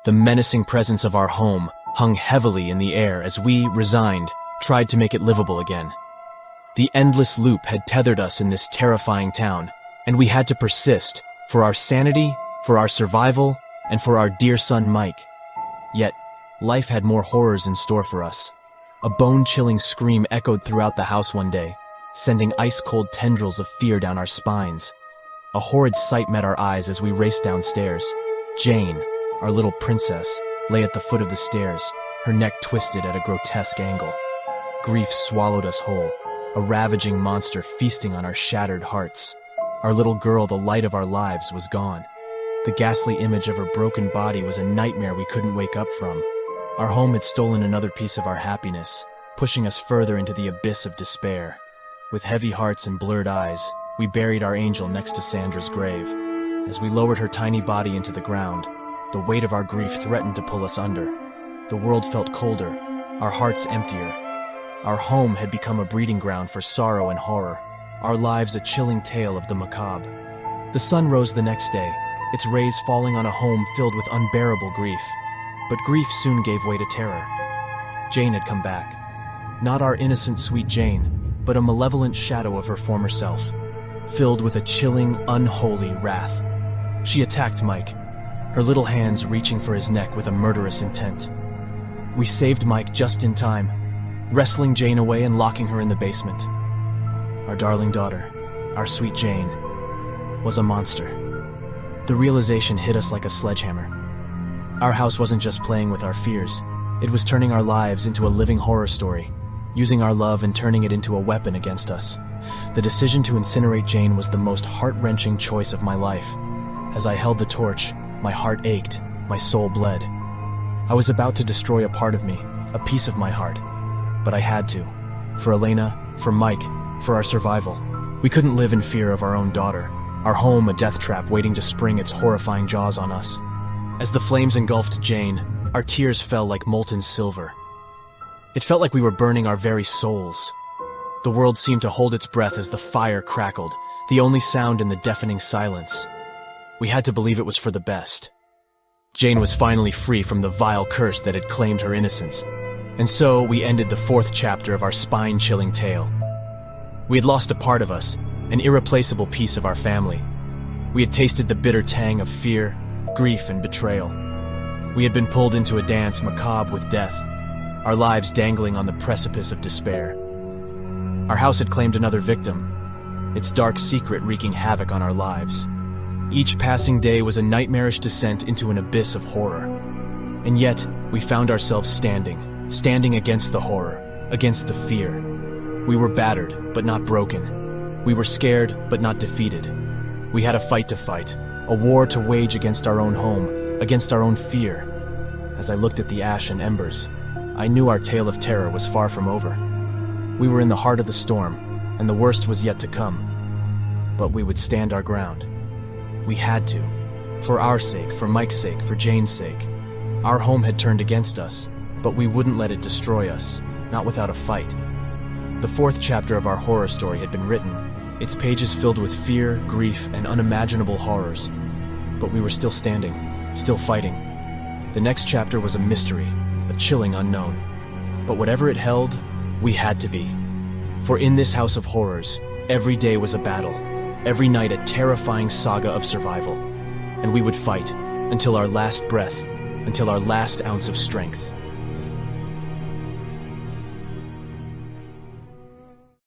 The menacing presence of our home hung heavily in the air as we, resigned, tried to make it livable again. The endless loop had tethered us in this terrifying town, and we had to persist for our sanity, for our survival, and for our dear son Mike. Yet, life had more horrors in store for us. A bone-chilling scream echoed throughout the house one day, sending ice-cold tendrils of fear down our spines. A horrid sight met our eyes as we raced downstairs. Jane, our little princess, lay at the foot of the stairs, her neck twisted at a grotesque angle. Grief swallowed us whole, a ravaging monster feasting on our shattered hearts. Our little girl, the light of our lives, was gone. The ghastly image of her broken body was a nightmare we couldn't wake up from. Our home had stolen another piece of our happiness, pushing us further into the abyss of despair. With heavy hearts and blurred eyes, we buried our angel next to Sandra's grave. As we lowered her tiny body into the ground, the weight of our grief threatened to pull us under. The world felt colder, our hearts emptier. Our home had become a breeding ground for sorrow and horror, our lives a chilling tale of the macabre. The sun rose the next day, its rays falling on a home filled with unbearable grief. But grief soon gave way to terror. Jane had come back. Not our innocent, sweet Jane, but a malevolent shadow of her former self, filled with a chilling, unholy wrath. She attacked Mike, her little hands reaching for his neck with a murderous intent. We saved Mike just in time, wrestling Jane away and locking her in the basement. Our darling daughter, our sweet Jane, was a monster. The realization hit us like a sledgehammer. Our house wasn't just playing with our fears, it was turning our lives into a living horror story, using our love and turning it into a weapon against us. The decision to incinerate Jane was the most heart-wrenching choice of my life. As I held the torch, my heart ached, my soul bled. I was about to destroy a part of me, a piece of my heart. But I had to. For Elena, for Mike, for our survival. We couldn't live in fear of our own daughter, our home a death trap waiting to spring its horrifying jaws on us. As the flames engulfed Jane, our tears fell like molten silver. It felt like we were burning our very souls. The world seemed to hold its breath as the fire crackled, the only sound in the deafening silence. We had to believe it was for the best. Jane was finally free from the vile curse that had claimed her innocence. And so we ended the fourth chapter of our spine-chilling tale. We had lost a part of us, an irreplaceable piece of our family. We had tasted the bitter tang of fear, grief, and betrayal. We had been pulled into a dance macabre with death, our lives dangling on the precipice of despair. Our house had claimed another victim, its dark secret wreaking havoc on our lives. Each passing day was a nightmarish descent into an abyss of horror. And yet, we found ourselves standing against the horror, against the fear. We were battered, but not broken. We were scared, but not defeated. We had a fight to fight, a war to wage against our own home, against our own fear. As I looked at the ash and embers, I knew our tale of terror was far from over. We were in the heart of the storm, and the worst was yet to come. But we would stand our ground. We had to. For our sake, for Mike's sake, for Jane's sake. Our home had turned against us, but we wouldn't let it destroy us, not without a fight. The fourth chapter of our horror story had been written, its pages filled with fear, grief, and unimaginable horrors. But we were still standing, still fighting. The next chapter was a mystery, a chilling unknown. But whatever it held, we had to be. For in this house of horrors, every day was a battle, every night a terrifying saga of survival. And we would fight, until our last breath, until our last ounce of strength.